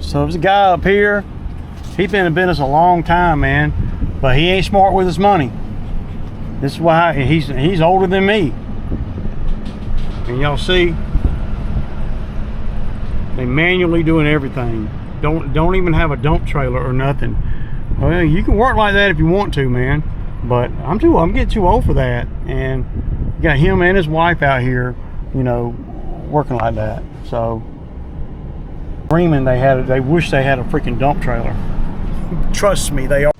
So there's a guy up here. He's been in business a long time, man, but he ain't smart with his money. This is why he's older than me. And y'all see, they manually doing everything. Don't even have a dump trailer or nothing. Well, you can work like that if you want to, man. But I'm getting too old for that. And you got him and his wife out here, you know, working like that. So dreaming they wish they had a freaking dump trailer. Trust me, they are.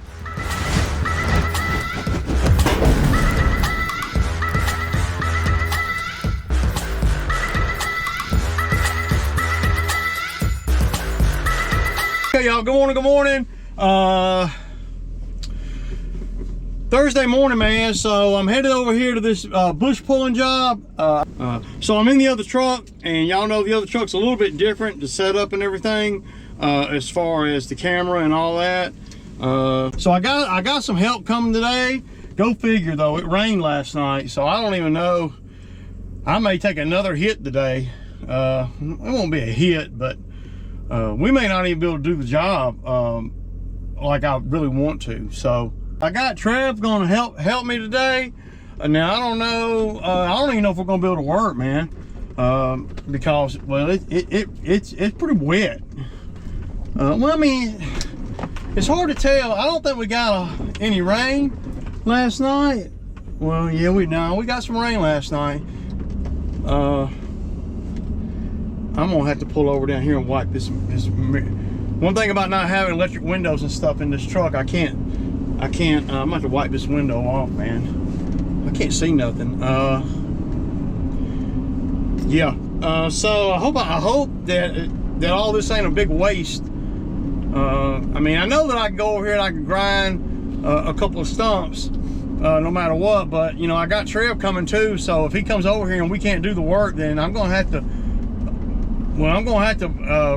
Okay, y'all, good morning. Thursday morning, man. So I'm headed over here to this bush pulling job. So I'm in the other truck, and y'all know the other truck's a little bit different, the setup and everything, as far as the camera and all that. So I got some help coming today. Go figure, though. It rained last night, so I don't even know. I may take another hit today. It won't be a hit, but we may not even be able to do the job like I really want to. So I got Trev gonna help me today. Now I don't know. I don't even know if we're gonna be able to work, man, because well, it's pretty wet. Well, I mean, it's hard to tell. I don't think we got any rain last night. Well, yeah, we got some rain last night. I'm gonna have to pull over down here and wipe this. One thing about not having electric windows and stuff in this truck, I can't. I'm gonna have to wipe this window off, man. I can't see nothing. Yeah. So I hope that all this ain't a big waste. I mean, I know that I can go over here and I can grind a couple of stumps, no matter what. But you know, I got Trev coming too. So if he comes over here and we can't do the work, then I'm gonna have to. Well, I'm gonna have to,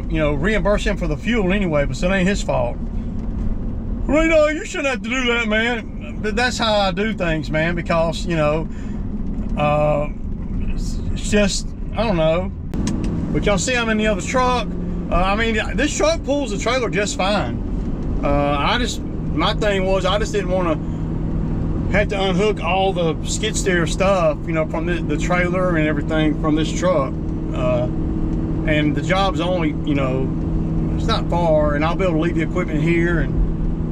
you know, reimburse him for the fuel anyway. But it ain't his fault. Reno, you shouldn't have to do that, man. But that's how I do things, man, because, you know, it's just, I don't know. But y'all see I'm in the other truck. I mean, this truck pulls the trailer just fine. My thing was, I just didn't want to have to unhook all the skid steer stuff, you know, from the trailer and everything from this truck. And the job's only, you know, it's not far, and I'll be able to leave the equipment here, and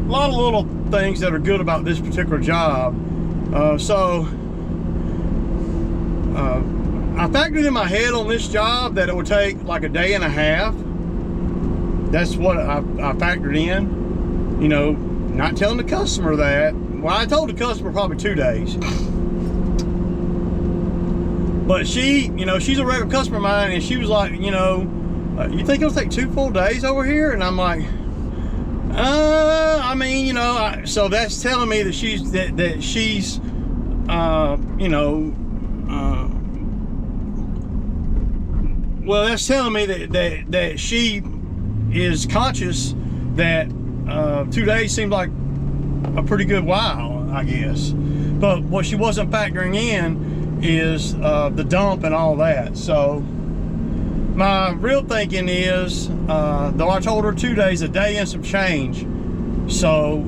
a lot of little things that are good about this particular job. I factored in my head on this job that it would take like a day and a half. That's what I factored in, you know, not telling the customer that. Well, I told the customer probably 2 days. But she, you know, she's a regular customer of mine, and she was like, you know, you think it'll take 2 full days over here? And I'm like, I mean, you know, so that's telling me that she's, you know, well, that's telling me that she is conscious that 2 days seemed like a pretty good while, I guess. But what she wasn't factoring in is the dump and all that. So my real thinking is, though I told her 2 days, a day and some change. So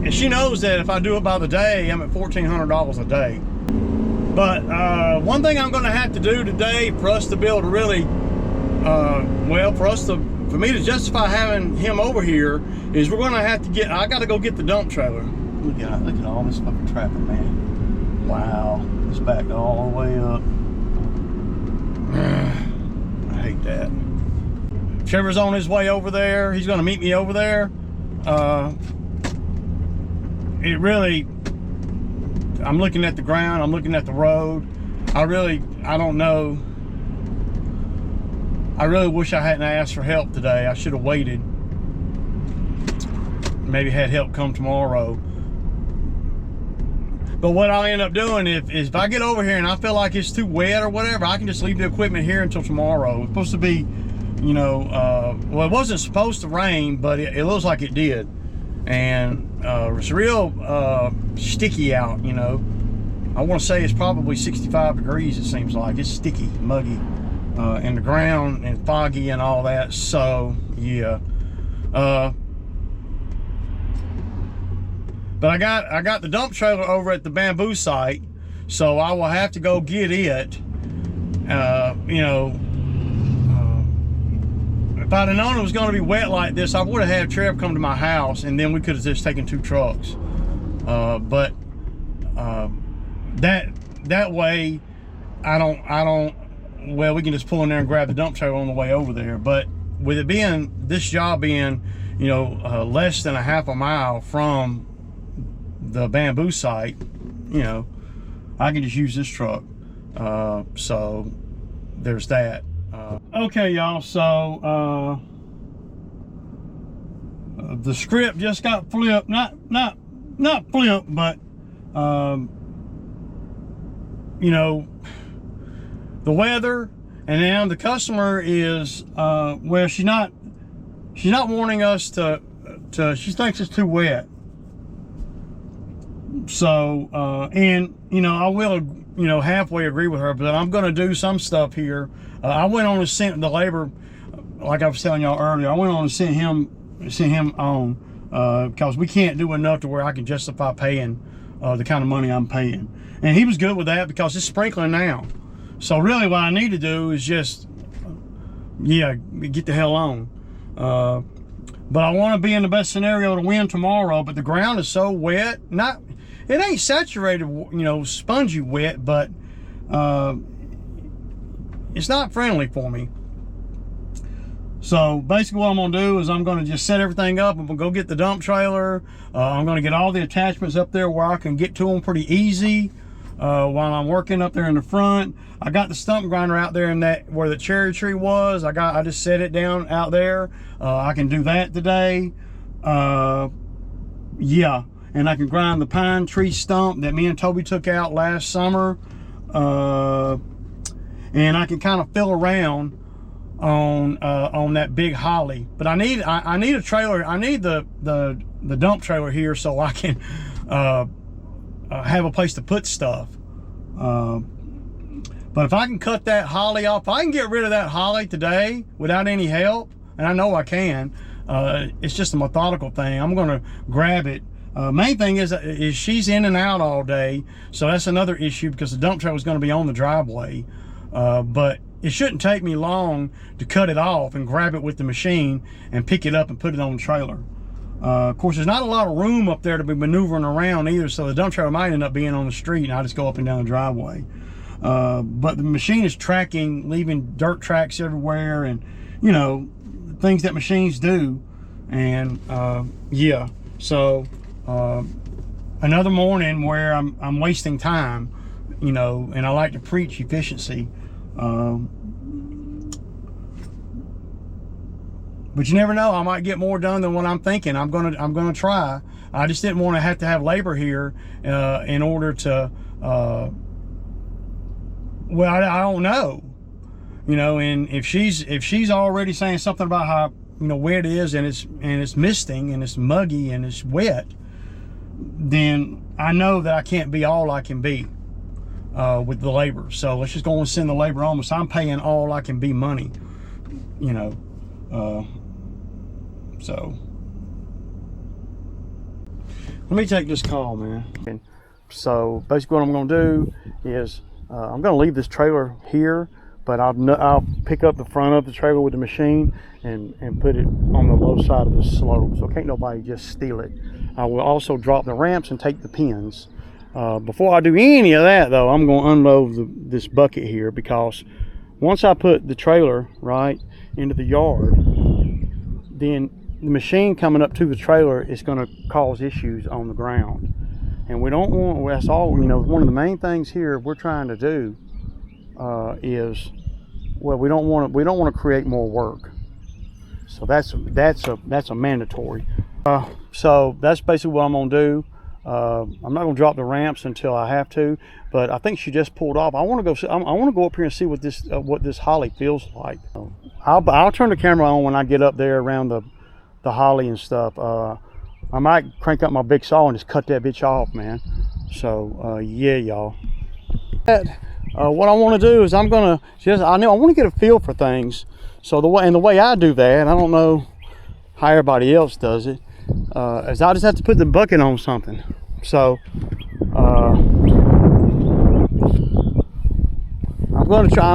and she knows that if I do it by the day, I'm at $1,400 a day. But one thing I'm going to have to do today for us to be able to really, for me to justify having him over here, is we're going to have to I got to go get the dump trailer. Look at all this fucking traffic, man. Wow, it's backed all the way up. I hate that. Trevor's on his way over there. He's going to meet me over there. It really, I'm looking at the ground. I'm looking at the road. I don't know. I really wish I hadn't asked for help today. I should have waited. Maybe had help come tomorrow. But what I'll end up doing is if I get over here and I feel like it's too wet or whatever, I can just leave the equipment here until tomorrow. It's supposed to be, you know, well, it wasn't supposed to rain, but it looks like it did. And it's real sticky out, you know. I want to say it's probably 65 degrees, it seems like. It's sticky, muggy. in the ground and foggy and all that. So yeah, but I got the dump trailer over at the bamboo site, so I will have to go get it. You know, if I'd have known it was going to be wet like this, I would have had Trev come to my house, and then we could have just taken 2 trucks. But that way, well, we can just pull in there and grab the dump trailer on the way over there. But with it being, this job being, you know, less than a half a mile from the bamboo site, you know, I can just use this truck. So there's that. Okay, y'all, so the script just got flipped. Not flipped, but you know, the weather, and now the customer is well, she's not wanting us to she thinks it's too wet. So and you know, I will, you know, halfway agree with her, but I'm going to do some stuff here. I went on and sent the labor, like I was telling y'all earlier, I went on and sent him on because we can't do enough to where I can justify paying the kind of money I'm paying. And he was good with that because it's sprinkling now. So really what I need to do is just, yeah, get the hell on. But I want to be in the best scenario to win tomorrow, but the ground is so wet. It ain't saturated, you know, spongy wet, but it's not friendly for me. So basically what I'm gonna do is I'm gonna just set everything up. I'm gonna go get the dump trailer. I'm gonna get all the attachments up there where I can get to them pretty easy while I'm working up there in the front. I got the stump grinder out there in that where the cherry tree was. I just set it down out there. I can do that today. Yeah, and I can grind the pine tree stump that me and Toby took out last summer. And I can kind of fill around on that big holly. But I need a trailer. I need the dump trailer here so I can have a place to put stuff. But if I can cut that holly off, if I can get rid of that holly today without any help, and I know I can, it's just a methodical thing. I'm gonna grab it. Main thing is she's in and out all day, so that's another issue because the dump trailer is going to be on the driveway. But it shouldn't take me long to cut it off and grab it with the machine and pick it up and put it on the trailer. Of course, there's not a lot of room up there to be maneuvering around either, so the dump trailer might end up being on the street and I just go up and down the driveway. But the machine is tracking, leaving dirt tracks everywhere, and you know, things that machines do. And yeah, so another morning where I'm wasting time, you know, and I like to preach efficiency. But you never know, I might get more done than what I'm thinking. I'm gonna try. I just didn't want to have labor here in order to well, I don't know, you know. And if she's already saying something about how, you know, wet it is, and it's misting and it's muggy and it's wet, then I know that I can't be all I can be with the labor. So let's just go and send the labor on. So I'm paying all I can be money, you know. So let me take this call, man. So basically what I'm going to do is I'm going to leave this trailer here, but I'll pick up the front of the trailer with the machine and put it on the low side of the slope, so can't nobody just steal it. I will also drop the ramps and take the pins. Before I do any of that though, I'm going to unload this bucket here, because once I put the trailer right into the yard, then the machine coming up to the trailer is going to cause issues on the ground. And we don't want, that's all, you know, one of the main things here we're trying to do is, well, we don't want to create more work. So that's a mandatory. So that's basically what I'm going to do. I'm not going to drop the ramps until I have to, but I think she just pulled off. I want to go up here and see what this holly feels like. I'll turn the camera on when I get up there around the holly and stuff. I might crank up my big saw and just cut that bitch off, man. So yeah, y'all. what I want to do is I want to get a feel for things. So the way I do that, I don't know how everybody else does it, is I just have to put the bucket on something. So I'm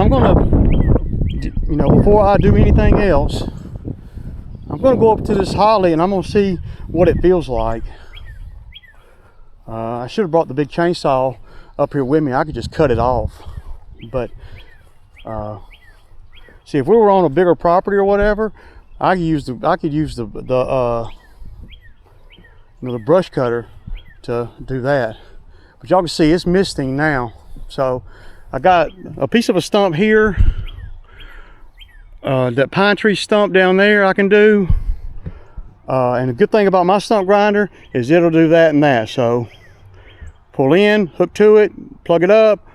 gonna, you know, before I do anything else, I'm gonna go up to this holly and I'm gonna see what it feels like. I should have brought the big chainsaw up here with me. I could just cut it off. But see, if we were on a bigger property or whatever, I could use the brush cutter to do that. But y'all can see it's misting now. So I got a piece of a stump here. That pine tree stump down there I can do. And the good thing about my stump grinder is it'll do that and that. So pull in, hook to it, plug it up,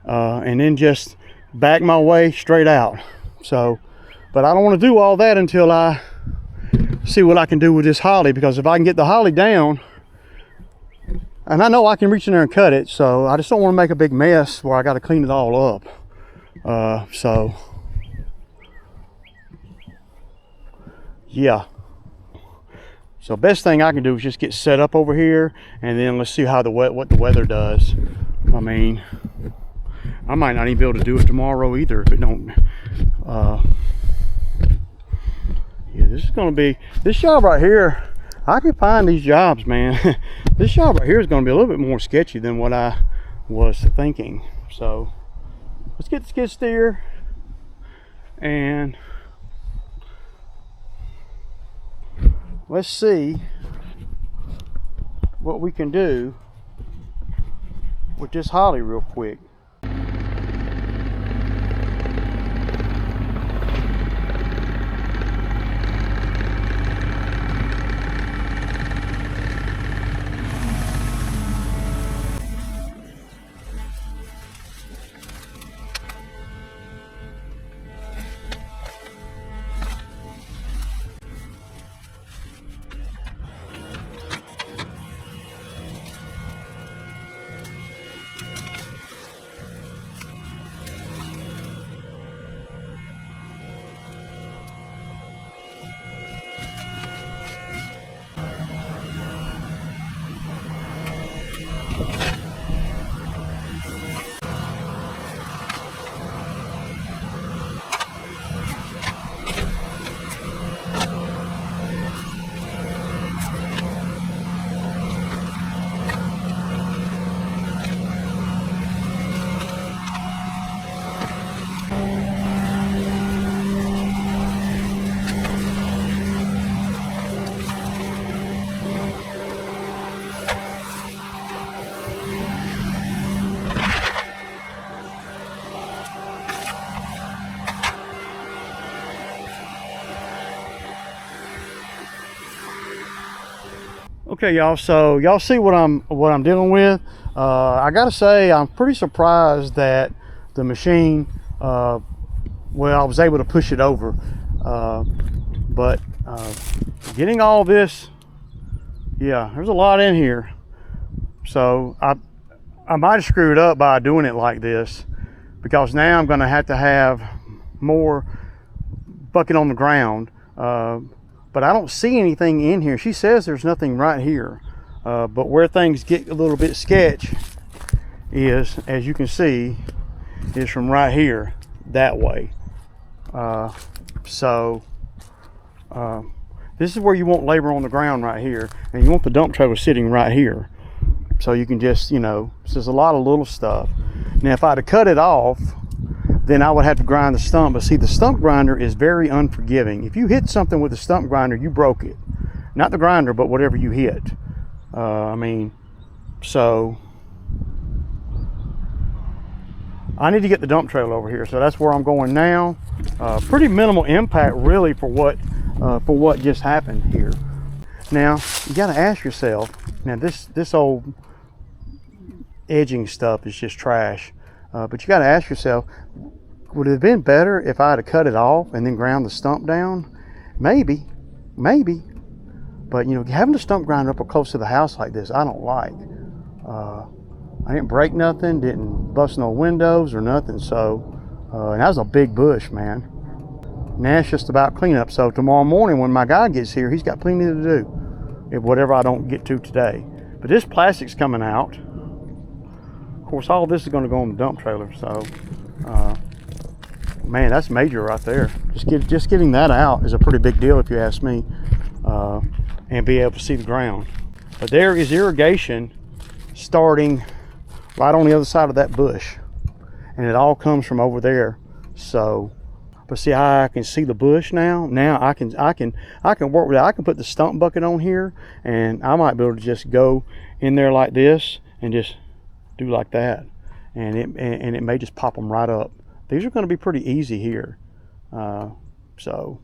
and then just back my way straight out. So, but I don't want to do all that until I see what I can do with this holly, because if I can get the holly down, and I know I can reach in there and cut it, so I just don't want to make a big mess where I got to clean it all up. So yeah. So best thing I can do is just get set up over here, and then let's see how what the weather does. I mean, I might not even be able to do it tomorrow either if it don't. Yeah, this is gonna be, this job right here, I can find these jobs, man. This job right here is gonna be a little bit more sketchy than what I was thinking. So let's get the skid steer and let's see what we can do with this holly real quick. Okay, y'all, so y'all see what I'm dealing with. I gotta say, I'm pretty surprised that the machine, well, I was able to push it over, but getting all this, yeah, there's a lot in here. So I might have screwed up by doing it like this, because now I'm gonna have to have more bucket on the ground. But I don't see anything in here. She says there's nothing right here. But where things get a little bit sketch is, as you can see, is from right here, that way. This is where you want labor on the ground right here. And you want the dump trailer sitting right here. So you can just, you know, so there's a lot of little stuff. Now if I'd have cut it off, then I would have to grind the stump. But see, the stump grinder is very unforgiving. If you hit something with the stump grinder, you broke it. Not the grinder, but whatever you hit. I mean, so I need to get the dump trailer over here. So that's where I'm going now. Pretty minimal impact really for what just happened here. Now, you gotta ask yourself, now this old edging stuff is just trash. But you gotta ask yourself, would it have been better if I had cut it off and then ground the stump down? Maybe. But you know, having the stump grinder up close to the house like this, I don't like. I didn't break nothing, didn't bust no windows or nothing. So, and that was a big bush, man. Now it's just about cleanup. So tomorrow morning when my guy gets here, he's got plenty to do, whatever I don't get to today. But this plastic's coming out. Of course, all this is going to go on the dump trailer. So, man, that's major right there. Just getting that out is a pretty big deal if you ask me, and be able to see the ground. But there is irrigation starting right on the other side of that bush, and it all comes from over there. So, but see how I can see the bush now? Now I can work with it. I can put the stump bucket on here, and I might be able to just go in there like this and just do like that, and it may just pop them right up. These are going to be pretty easy here. So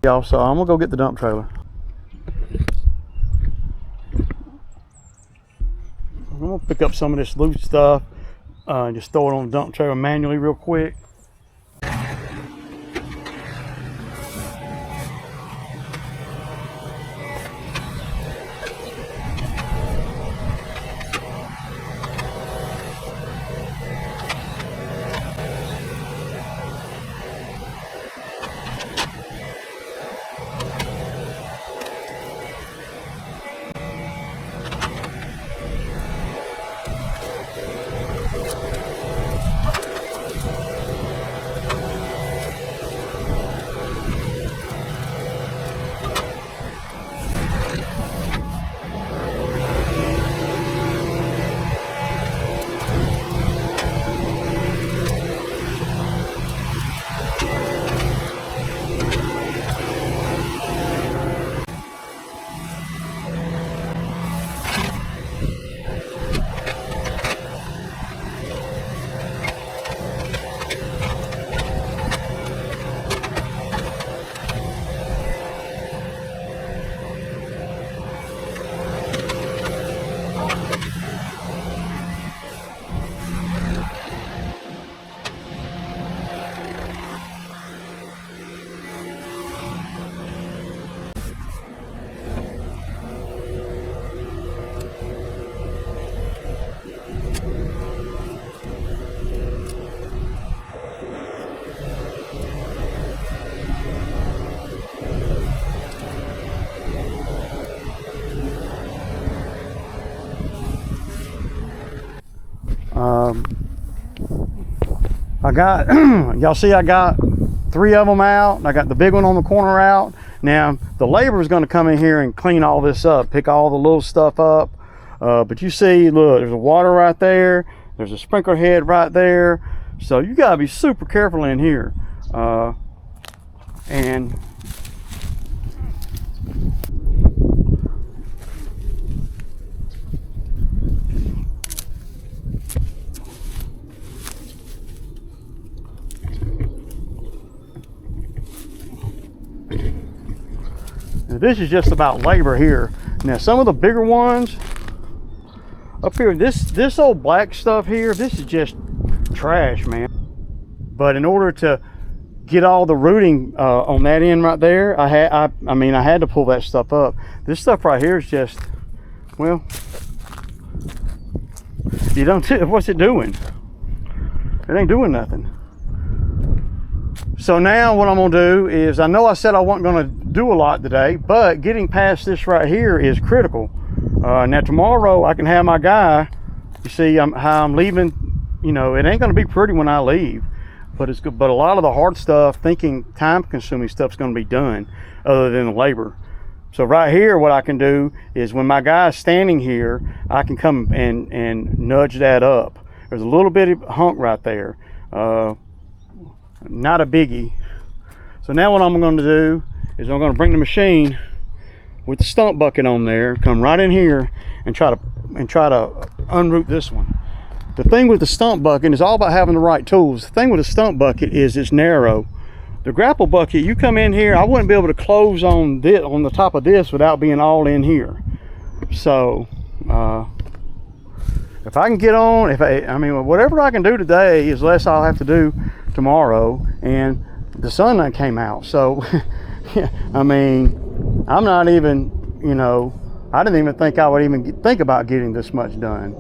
y'all, so I'm gonna go get the dump trailer. I'm gonna pick up some of this loose stuff and just throw it on the dump trailer manually real quick. I got, y'all see I got 3 of them out. I got the big one on the corner out. Now the labor is going to come in here and clean all this up, pick all the little stuff up. But you see, look, there's a water right there. There's a sprinkler head right there. So you got to be super careful in here. And this is just about labor here. Now some of the bigger ones up here, this old black stuff here, this is just trash, man. But in order to get all the rooting on that end right there, I had to pull that stuff up. This stuff right here is just, well, you don't, what's it doing? It ain't doing nothing. So now what I'm gonna do is, I know I said I wasn't gonna do a lot today, but getting past this right here is critical. Now tomorrow I can have my guy, you see how I'm leaving, you know, it ain't gonna be pretty when I leave, but it's good. But a lot of the hard stuff, thinking time consuming stuff, is gonna be done other than the labor. So right here, what I can do is when my guy's standing here, I can come and nudge that up. There's a little bit of hunk right there. Not a biggie. So now what I'm going to do is I'm going to bring the machine with the stump bucket on there, come right in here and try to unroot this one. The thing with the stump bucket is all about having the right tools. The thing with the stump bucket is it's narrow. The grapple bucket, you come in here, I wouldn't be able to close on this, on the top of this, without being all in here. So if I can get on, I mean whatever I can do today is less I'll have to do tomorrow. And the sun that came out, so I mean, I'm not even, you know, I didn't even think I would even think about getting this much done.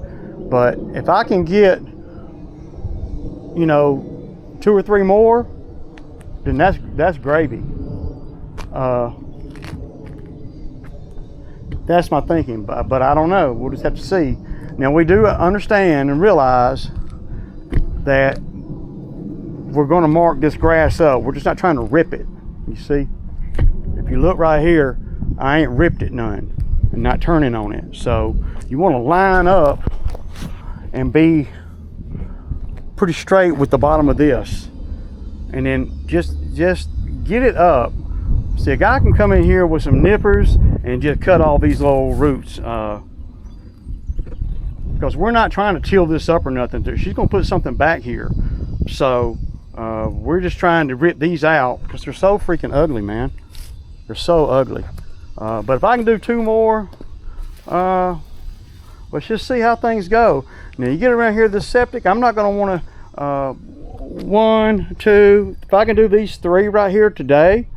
But if I can get, you know, 2 or 3 more, then that's gravy. That's my thinking, but I don't know. We'll just have to see. Now, we do understand and realize that we're going to mark this grass up. We're just not trying to rip it. You see, if you look right here, I ain't ripped it none and not turning on it. So you want to line up and be pretty straight with the bottom of this, and then just get it up. See, a guy can come in here with some nippers and just cut all these little roots, because we're not trying to till this up or nothing. She's gonna put something back here, so we're just trying to rip these out because they're so freaking ugly, man. They're so ugly. But if I can do 2 more, let's just see how things go. Now, you get around here, this septic, I'm not gonna want to 1, 2. If I can do these 3 right here today,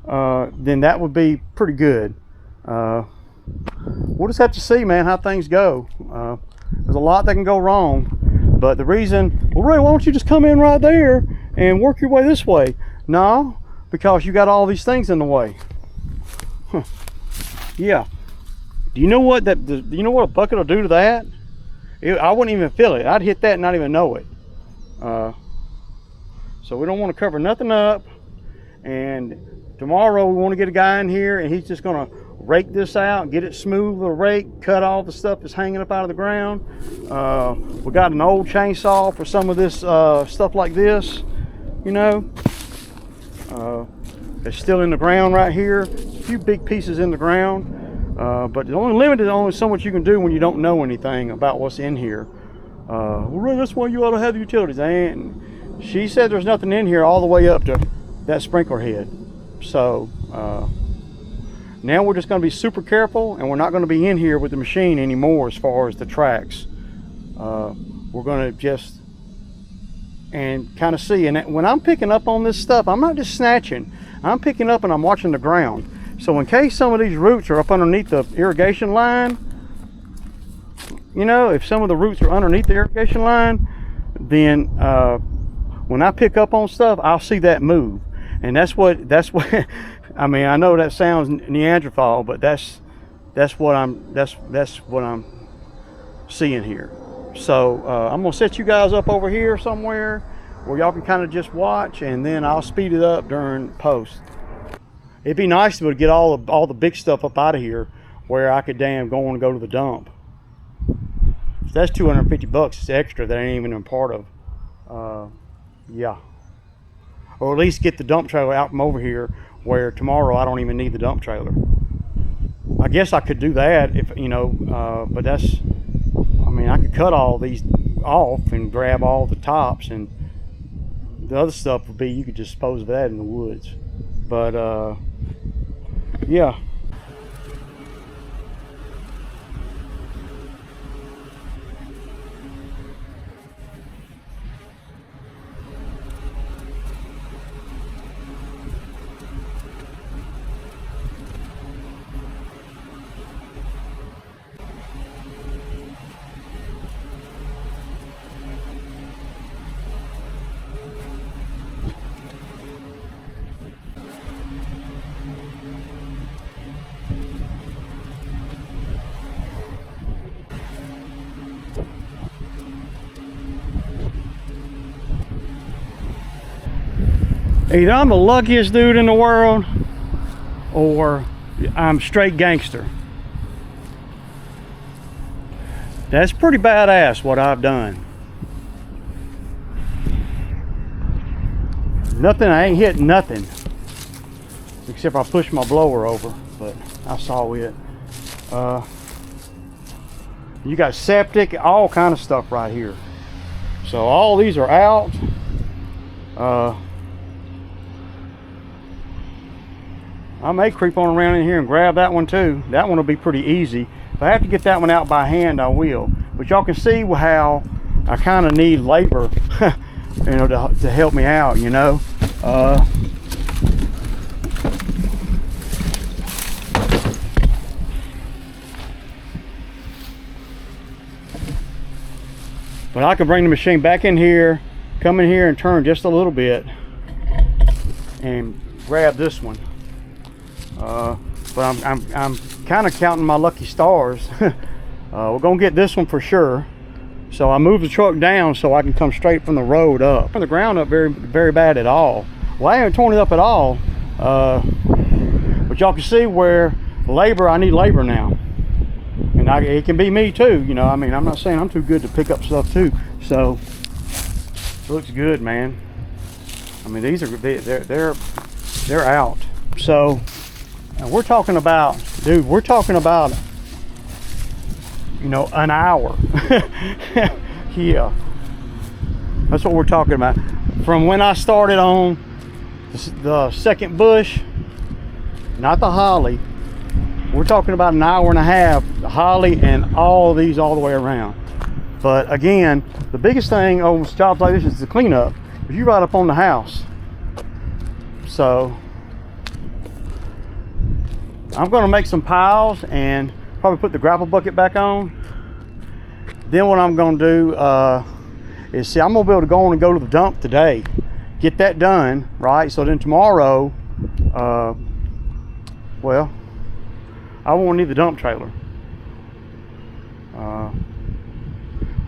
then that would be pretty good. We'll just have to see, man, how things go. There's a lot that can go wrong, but the reason, well, Ray, why don't you just come in right there and work your way this way? No, because you got all these things in the way. Huh. Yeah. Do you know what do you know what a bucket will do to that? I wouldn't even feel it. I'd hit that and not even know it. So we don't want to cover nothing up. And tomorrow we want to get a guy in here, and he's just going to rake this out, get it smooth with a rake, cut all the stuff that's hanging up out of the ground. We got an old chainsaw for some of this stuff like this, you know. It's still in the ground right here. A few big pieces in the ground, but the only limited, only so much you can do when you don't know anything about what's in here. Well, Ray, that's why you ought to have the utilities. And she said there's nothing in here all the way up to that sprinkler head. So now we're just going to be super careful, and we're not going to be in here with the machine anymore as far as the tracks. We're going to just and kind of see. And when I'm picking up on this stuff, I'm not just snatching. I'm picking up and I'm watching the ground. So in case some of these roots are up underneath the irrigation line, you know, if some of the roots are underneath the irrigation line, then when I pick up on stuff, I'll see that move. And that's what I mean, I know that sounds Neanderthal, but that's what I'm seeing here. So I'm gonna set you guys up over here somewhere where y'all can kind of just watch, and then I'll speed it up during post. It'd be nice to be able to get all the big stuff up out of here where I could go to the dump. So that's $250. It's extra that ain't even a part of. Yeah. Or at least get the dump trailer out from over here where tomorrow I don't even need the dump trailer. I guess I could do that if, you know, but that's, I mean, I could cut all these off and grab all the tops, and the other stuff would be, you could just dispose of that in the woods. But, yeah. Either I'm the luckiest dude in the world, or I'm straight gangster. That's pretty badass what I've done. Nothing, I ain't hit nothing. Except I pushed my blower over, but I saw it. You got septic, all kind of stuff right here. So all these are out. I may creep on around in here and grab that one too. That one will be pretty easy. If I have to get that one out by hand, I will. But y'all can see how I kind of need labor, you know, to help me out, you know. But I can bring the machine back in here, come in here and turn just a little bit and grab this one. But I'm kind of counting my lucky stars. We're gonna get this one for sure. So I moved the truck down so I can come straight from the road up. From the ground up very bad at all. Well, I haven't torn it up at all. But y'all can see where labor, I need labor now. And it can be me too, you know. I mean, I'm not saying I'm too good to pick up stuff too. So it looks good, man. I mean, these are they're out. So we're talking about, dude, we're talking about, you know, an hour. Yeah, that's what we're talking about. From when I started on the second bush, not the holly, we're talking about an hour and a half, the holly and all of these all the way around. But again, the biggest thing on jobs like this is the cleanup. If you right up on the house. So I'm going to make some piles and probably put the grapple bucket back on. Then what I'm going to do is, see, I'm going to be able to go on and go to the dump today, get that done, right? So then tomorrow, well, I won't need the dump trailer. Well,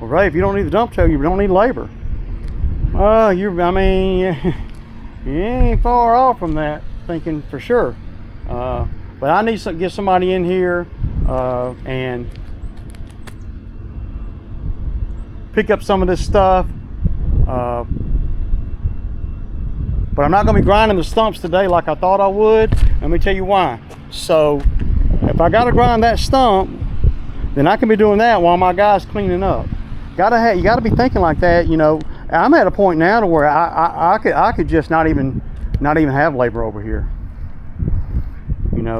Ray, if you don't need the dump trailer, you don't need labor. I mean, you ain't far off from that thinking for sure. But I need to get somebody in here and pick up some of this stuff. But I'm not going to be grinding the stumps today like I thought I would. Let me tell you why. So if I got to grind that stump, then I can be doing that while my guy's cleaning up. You got to be thinking like that, you know. I'm at a point now to where I could just not even have labor over here, you know.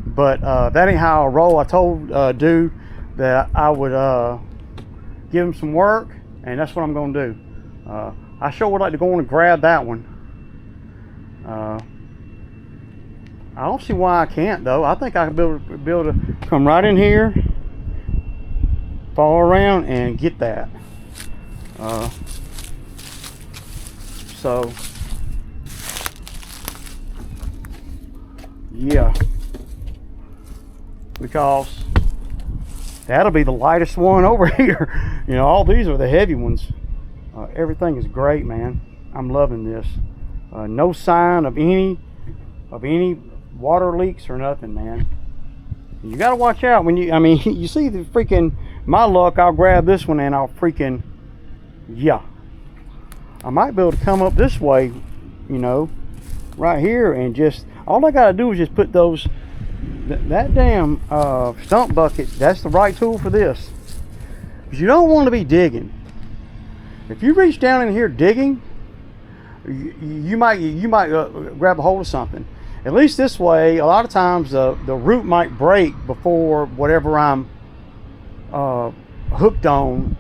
But that ain't how I roll. I told dude that I would give him some work, and that's what I'm going to do. I sure would like to go on and grab that one. I don't see why I can't though. I think I could be able to come right in here, follow around, and get that. So yeah, because that'll be the lightest one over here. You know, all these are the heavy ones. Everything is great, man. I'm loving this. No sign of any water leaks or nothing, man. You got to watch out when you, I mean, you see the freaking, my luck, I'll grab this one and I'll freaking, yeah. I might be able to come up this way, you know, right here, and just, all I got to do is just put those, that damn stump bucket, that's the right tool for this. Because you don't want to be digging. If you reach down in here digging, you might grab a hold of something. At least this way, a lot of times the root might break before whatever I'm hooked on.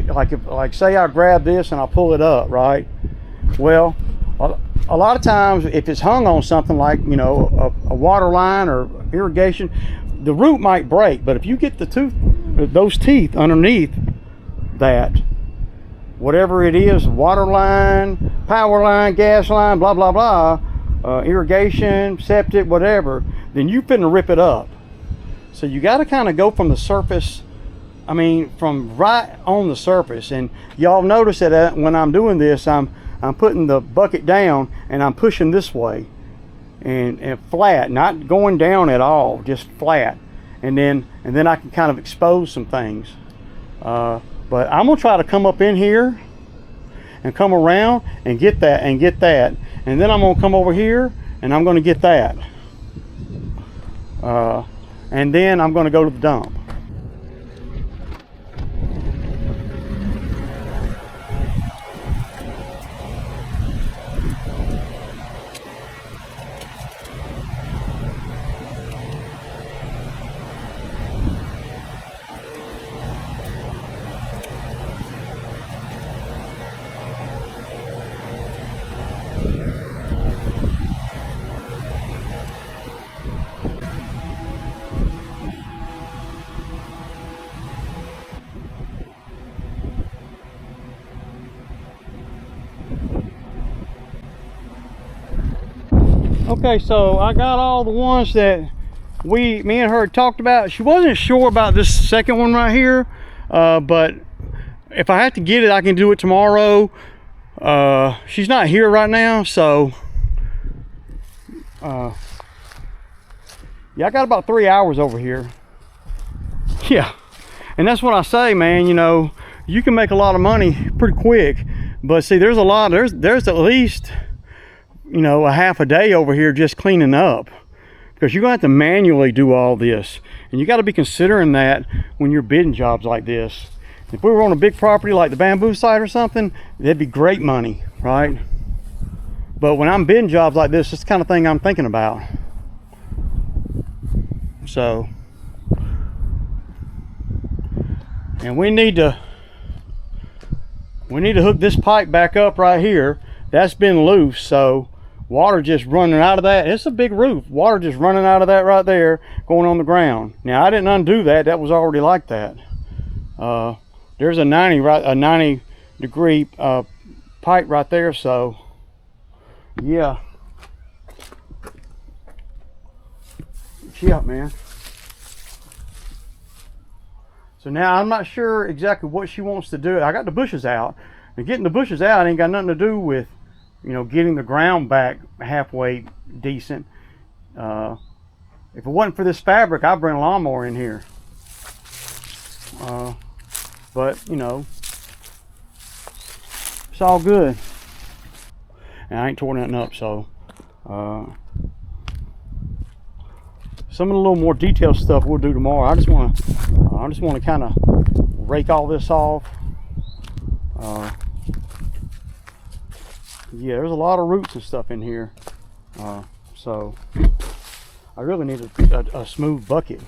Like say I grab this and I pull it up, right? Well, a lot of times if it's hung on something like, you know, a water line or irrigation, the root might break. But if you get those teeth underneath that, whatever it is, water line, power line, gas line, blah blah blah, irrigation, septic, whatever, then you finna rip it up. So you got to kind of go from the surface, I mean from right on the surface. And y'all notice that when I'm doing this, I'm putting the bucket down and I'm pushing this way and flat, not going down at all, just flat. And then I can kind of expose some things. But I'm gonna try to come up in here and come around and get that and get that. And then I'm gonna come over here and I'm gonna get that. And then I'm gonna go to the dump. Okay, so I got all the ones that me and her talked about. She wasn't sure about this second one right here, but if I have to get it, I can do it tomorrow. She's not here right now, so yeah, I got about 3 hours over here. Yeah, and that's what I say, man. You know, you can make a lot of money pretty quick, but see, there's at least, you know, a half a day over here just cleaning up, because you're gonna have to manually do all this, and you got to be considering that when you're bidding jobs like this. If we were on a big property like the bamboo site or something, that'd be great money, right? But when I'm bidding jobs like this, it's the kind of thing I'm thinking about. So, and we need to hook this pipe back up right here. That's been loose, so water just running out of that. It's a big roof. Water just running out of that right there, going on the ground. Now I didn't undo that. That was already like that. There's a 90 degree pipe right there. So yeah, yeah, man. So now I'm not sure exactly what she wants to do. I got the bushes out, and getting the bushes out ain't got nothing to do with, you know, getting the ground back halfway decent. If it wasn't for this fabric, I'd bring a lawnmower in here. But you know, it's all good. And I ain't torn nothing up, so some of the little more detailed stuff we'll do tomorrow. I just want to kind of rake all this off. Yeah, there's a lot of roots and stuff in here, so I really need a smooth bucket.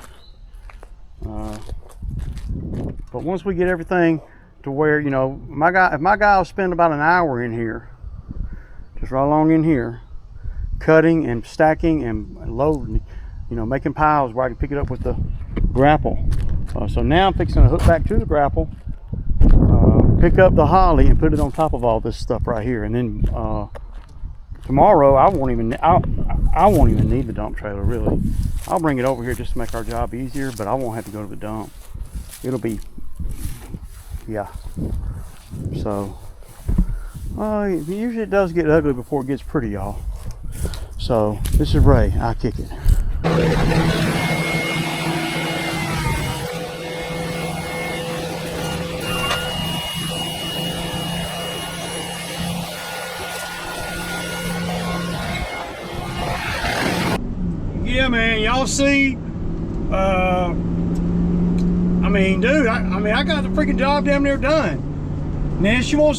But once we get everything to where, you know, if my guy will spend about an hour in here, just right along in here, cutting and stacking and loading, you know, making piles where I can pick it up with the grapple. So now I'm fixing to hook back to the grapple, pick up the holly and put it on top of all this stuff right here, and then tomorrow I won't even need the dump trailer, really. I'll bring it over here just to make our job easier, but I won't have to go to the dump. It'll be, yeah. So usually it does get ugly before it gets pretty, y'all. So this is Ray. I kick it. Yeah, man, y'all see, I mean, dude, I got the freaking job damn near done. Now she's going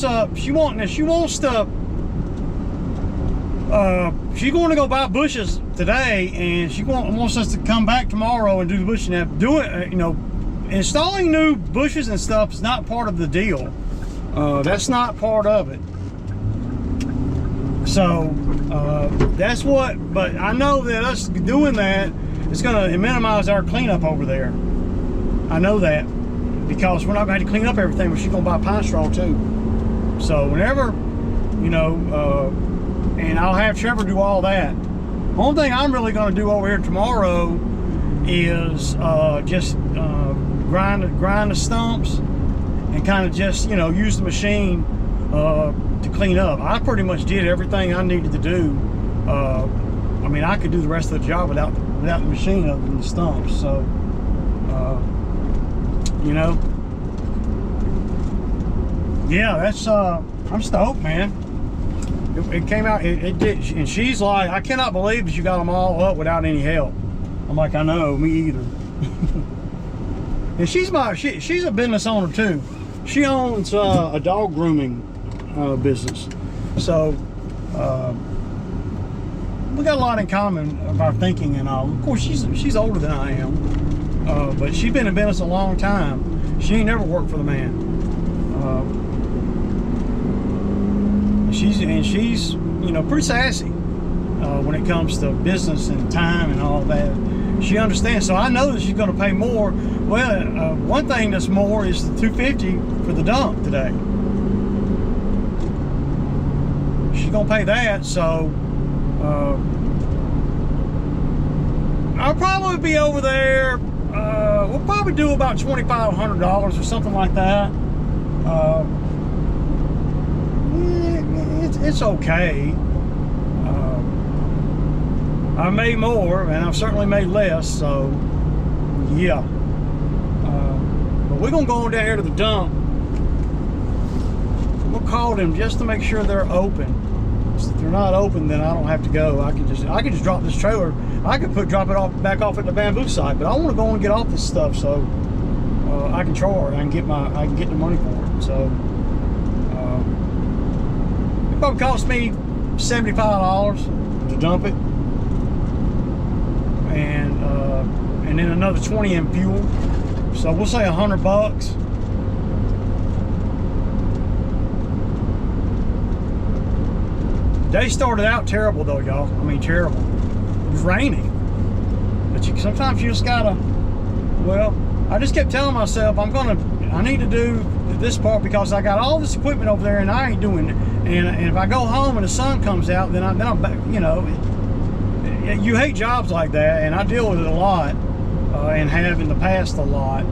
to go buy bushes today, and she wants us to come back tomorrow and do the bush. Now, you know, installing new bushes and stuff is not part of the deal. That's not part of it. So that's what, but I know that us doing that is going to minimize our cleanup over there. I know that, because we're not going to have to clean up everything, but she's going to buy pine straw too. So whenever, you know, and I'll have Trevor do all that. The only thing I'm really going to do over here tomorrow is just grind the stumps and kind of just, you know, use the machine to clean up. I pretty much did everything I needed to do. I mean, I could do the rest of the job without the machine other than the stumps. So you know, yeah, that's I'm stoked, man. It came out, it did, and she's like, I cannot believe that you got them all up without any help. I'm like, I know, me either. And she's a business owner too. She owns a dog grooming business, so we got a lot in common of our thinking and all. Of course, she's older than I am, but she's been in business a long time. She ain't never worked for the man. She's you know, pretty sassy when it comes to business and time and all that. She understands, so I know that she's going to pay more. Well, one thing that's more is the $250 for the dump today. She's going to pay that, so I'll probably be over there. We'll probably do about $2,500 or something like that. It's okay. I made more, and I've certainly made less, so yeah. But we're gonna go on down here to the dump. We'll call them just to make sure they're open. If they're not open, then I don't have to go. I can just drop this trailer. I could drop it back off at the bamboo site, but I want to go and get off this stuff so I can charge. I can get the money for it. So it probably cost me $75 to dump it, and then another 20 in fuel. So we'll say $100. Day started out terrible though, y'all. I mean, terrible. It was raining. But sometimes you just gotta, well, I just kept telling myself I need to do this part because I got all this equipment over there and I ain't doing it. And if I go home and the sun comes out, then I'm back, you know, you hate jobs like that, and I deal with it a lot, and have in the past a lot.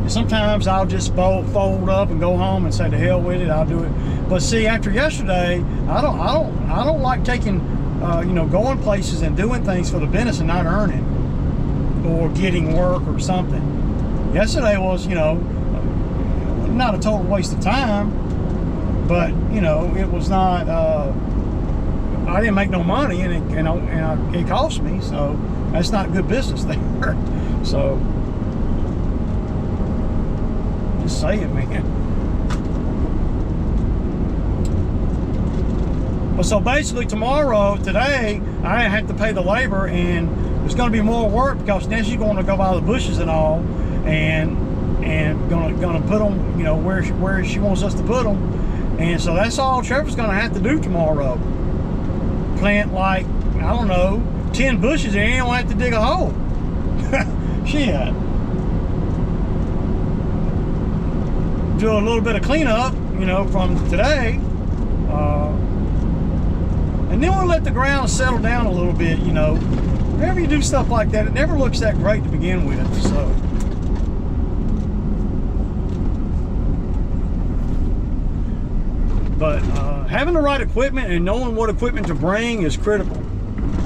Sometimes I'll just fold up and go home and say to hell with it, I'll do it. But see, after yesterday, I don't like taking, you know, going places and doing things for the business and not earning or getting work or something. Yesterday was, you know, not a total waste of time, but you know, it was not. I didn't make no money, and it cost me, so that's not good business there. So. Say it, man. Well, so basically today I have to pay the labor, and there's going to be more work because now she's going to go by the bushes and all, and gonna put them, you know, where she wants us to put them, and so that's all Trevor's going to have to do tomorrow. Plant like, I don't know, 10 bushes, and he don't have to dig a hole. Shit. Do a little bit of cleanup, you know, from today, and then we'll let the ground settle down a little bit. You know, whenever you do stuff like that, it never looks that great to begin with. So, but having the right equipment and knowing what equipment to bring is critical,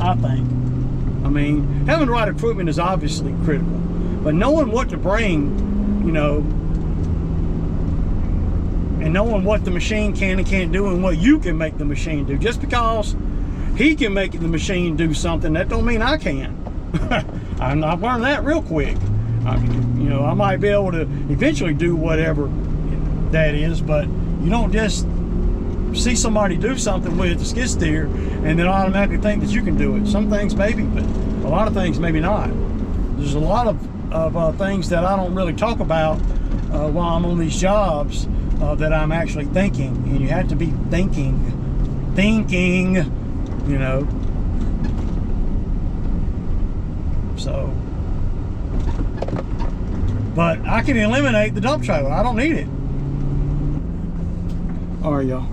I think. I mean, having the right equipment is obviously critical, but knowing what to bring, you know, and knowing what the machine can and can't do and what you can make the machine do. Just because he can make the machine do something, that don't mean I can. I've learned that real quick. You know, I might be able to eventually do whatever that is, but you don't just see somebody do something with the skid steer and then automatically think that you can do it. Some things maybe, but a lot of things maybe not. There's a lot of things that I don't really talk about while I'm on these jobs. That I'm actually thinking, and you have to be thinking, you know. So, but I can eliminate the dump trailer. I don't need it. All right, y'all.